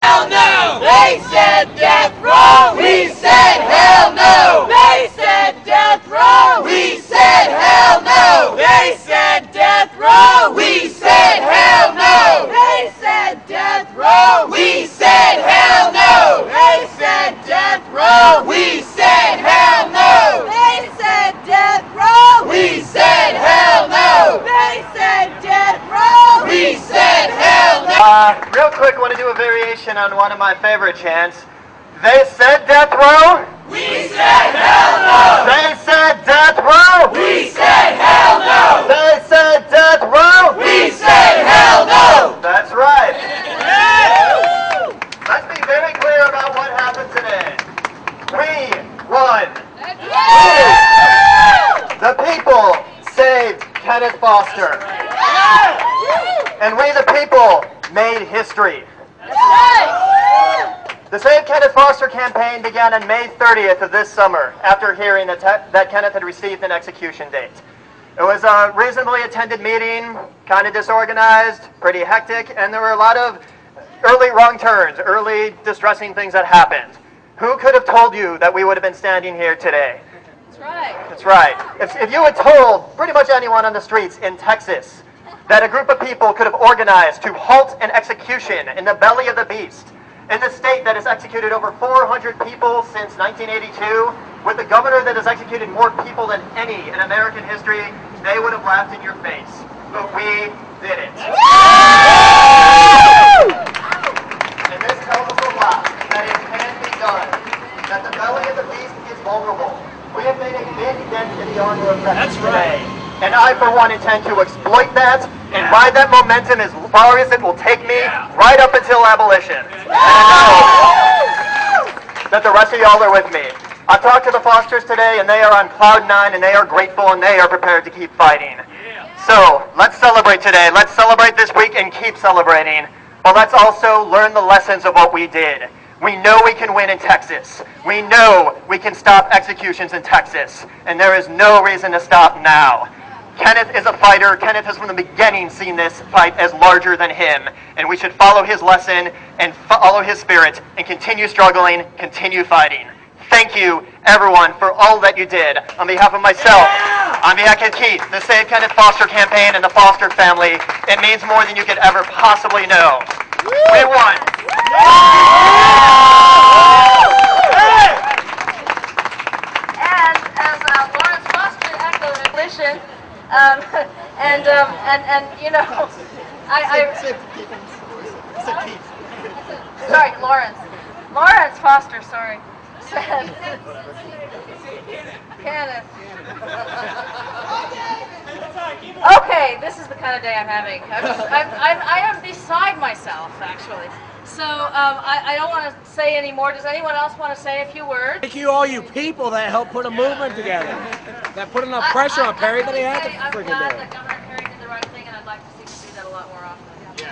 hell no! They said death row! We said hell no! They said death row! We said hell no! They said death row! We said hell no! They said death row! We said hell no! They said death row! We said hell no! They said death row! We said hell no! They said death row! We said hell no! Real quick, I want to do a variation on one of my favorite chants. They said death row. We said hell no! They said death row. We said hell no! They said death row. We said hell no! That's right. Let's be very clear about what happened today. We won. The people saved Kenneth Foster. And we the people made history. The Save Kenneth Foster campaign began on May 30th of this summer after hearing that Kenneth had received an execution date. It was a reasonably attended meeting, kind of disorganized, pretty hectic, and there were a lot of early wrong turns, early distressing things that happened. Who could have told you that we would have been standing here today? That's right. That's right. If you had told pretty much anyone on the streets in Texas that a group of people could have organized to halt an execution in the belly of the beast, in the state that has executed over 400 people since 1982, with the governor that has executed more people than any in American history, they would have laughed in your face. But we did it. And this tells us a lot, that it can be done, that the belly of the beast is vulnerable. We have made a big dent in the armor of Texas today. And I, for one, intend to exploit that and ride that momentum as far as it will take me, right up until abolition. And I know that the rest of y'all are with me. I've talked to the Fosters today, and they are on cloud nine, and they are grateful, and they are prepared to keep fighting. So, let's celebrate today. Let's celebrate this week and keep celebrating. But let's also learn the lessons of what we did. We know we can win in Texas. We know we can stop executions in Texas. And there is no reason to stop now. Kenneth is a fighter. Kenneth has from the beginning seen this fight as larger than him. And we should follow his lesson and follow his spirit and continue struggling, continue fighting. Thank you, everyone, for all that you did. On behalf of myself, on behalf of Keith, the Save Kenneth Foster campaign, and the Foster family, it means more than you could ever possibly know. We won. And as Lawrence Foster echoed, abolition, and you know, sorry, Lawrence Foster, sorry, said, Kenneth. Okay, this is the kind of day I'm having. I am beside myself, actually. So I don't want to say any more. Does anyone else want to say a few words? Thank you, all you people that helped put a movement together. That put enough pressure on Perry that he had to freaking do it. I'm glad that Governor Perry did the right thing, and I'd like to see him do that a lot more often.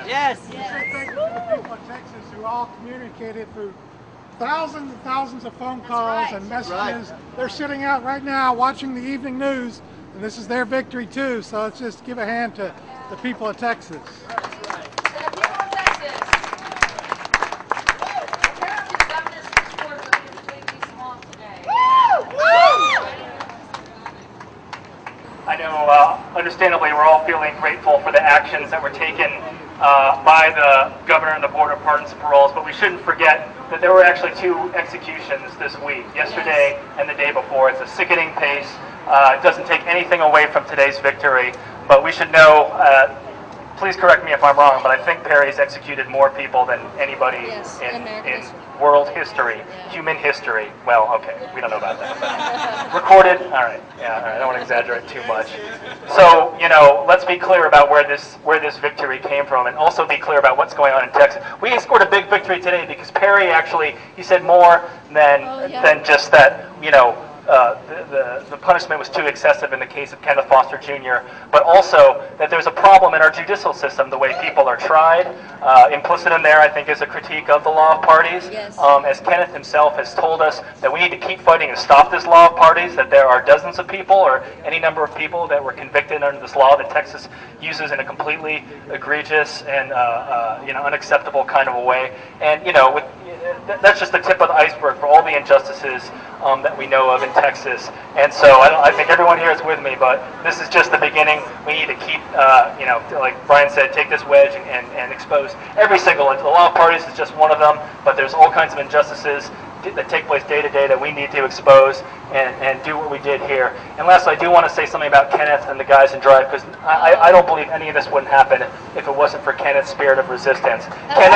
Yes. Thank the people of Texas who all communicated through thousands and thousands of phone calls and messages. They're sitting out right now watching the evening news, and this is their victory too. So let's just give a hand to the people of Texas. I know, understandably, we're all feeling grateful for the actions that were taken by the governor and the Board of Pardons and Paroles, but we shouldn't forget that there were actually 2 executions this week, yesterday and the day before. It's a sickening pace. It doesn't take anything away from today's victory, but we should know, please correct me if I'm wrong, but I think Perry's executed more people than anybody in world history, human history. Well, okay, we don't know about that. Recorded, all right, I don't want to exaggerate too much. So, you know, let's be clear about where this victory came from, and also be clear about what's going on in Texas. We scored a big victory today because Perry actually, he said more than just that, you know, the punishment was too excessive in the case of Kenneth Foster Jr., but also that there's a problem in our judicial system, the way people are tried. Implicit in there, I think, is a critique of the law of parties. Yes. As Kenneth himself has told us, that we need to keep fighting to stop this law of parties, that there are dozens of people or any number of people that were convicted under this law that Texas uses in a completely egregious and unacceptable kind of a way. And that's just the tip of the iceberg for all the injustices that we know of in Texas. And so I think everyone here is with me, but this is just the beginning. We need to keep, like Brian said, take this wedge and expose every single one. The law of parties is just one of them, but there's all kinds of injustices that take place day to day that we need to expose and do what we did here. And lastly, I do want to say something about Kenneth and the guys in Drive, because I don't believe any of this wouldn't happen if it wasn't for Kenneth's spirit of resistance. That's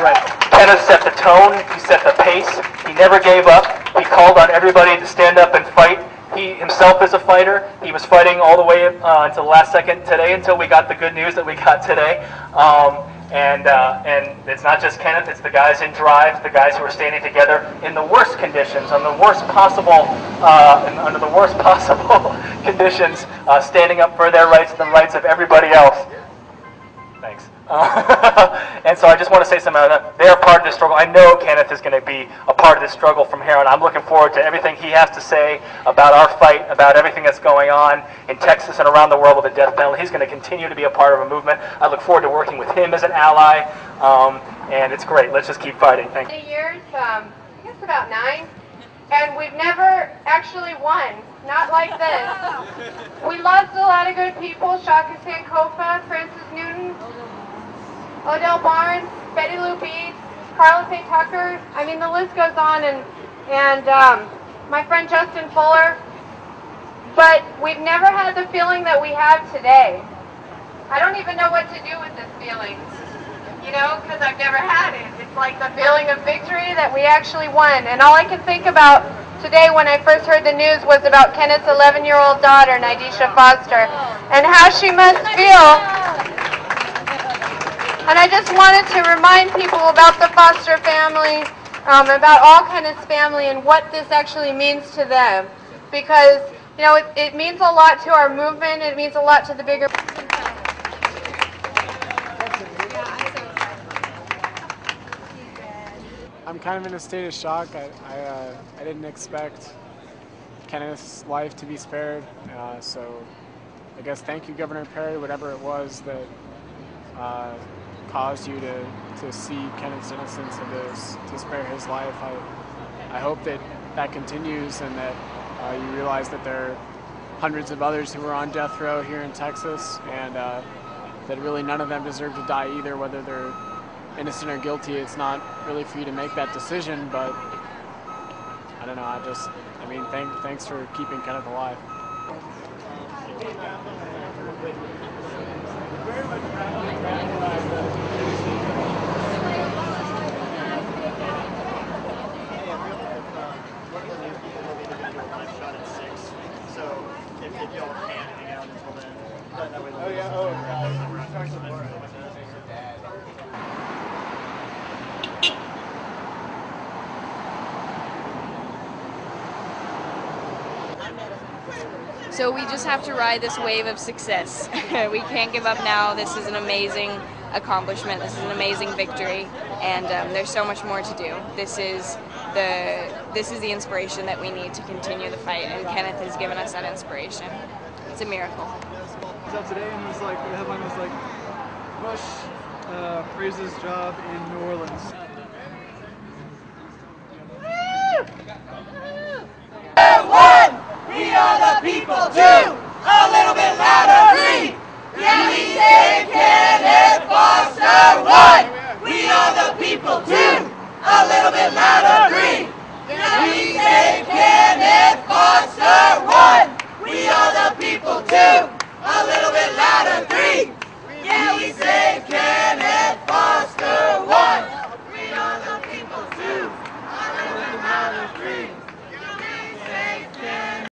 right. Kenneth set the tone, he set the pace, he never gave up, he called on everybody to stand up and fight. He himself is a fighter. He was fighting all the way until the last second today, until we got the good news that we got today. And it's not just Kenneth, it's the guys in Drive, the guys who are standing together in the worst conditions, on the worst possible, under the worst possible conditions, standing up for their rights and the rights of everybody else. Thanks. And so I just want to say something about that. They're part of this struggle. I know Kenneth is going to be a part of this struggle from here on. I'm looking forward to everything he has to say about our fight, about everything that's going on in Texas and around the world with the death penalty. He's going to continue to be a part of a movement. I look forward to working with him as an ally, and it's great. Let's just keep fighting. Thank you. Years, I guess about 9, and we've never actually won. Not like this. We lost a lot of good people: Shaka Sankofa, Francis Newton, Odell Barnes, Betty Lou Beats, Carlos A. Tucker. I mean, the list goes on, and my friend Justin Fuller. But we've never had the feeling that we have today. I don't even know what to do with this feeling, because I've never had it. It's like the feeling of victory that we actually won. And all I can think about today when I first heard the news was about Kenneth's 11-year-old daughter, Nidisha Foster, and how she must feel. And I just wanted to remind people about the Foster family, about all Kenneth's family, and what this actually means to them. Because, it means a lot to our movement, it means a lot to the bigger... I'm kind of in a state of shock. I didn't expect Kenneth's life to be spared, so I guess thank you, Governor Perry, whatever it was that caused you to see Kenneth's innocence and to spare his life. I hope that continues, and that you realize that there are hundreds of others who are on death row here in Texas, and that really none of them deserve to die either, whether they're innocent or guilty. It's not really for you to make that decision, but I don't know. Thanks for keeping Kenneth alive. So we just have to ride this wave of success. We can't give up now. This is an amazing accomplishment. This is an amazing victory, and there's so much more to do. This is the inspiration that we need to continue the fight, and Kenneth has given us that inspiration. It's a miracle. So today, it was like the headline was like, Bush praises job in New Orleans. We are the people too! A little bit louder! 3! Can we say Kenneth Foster won?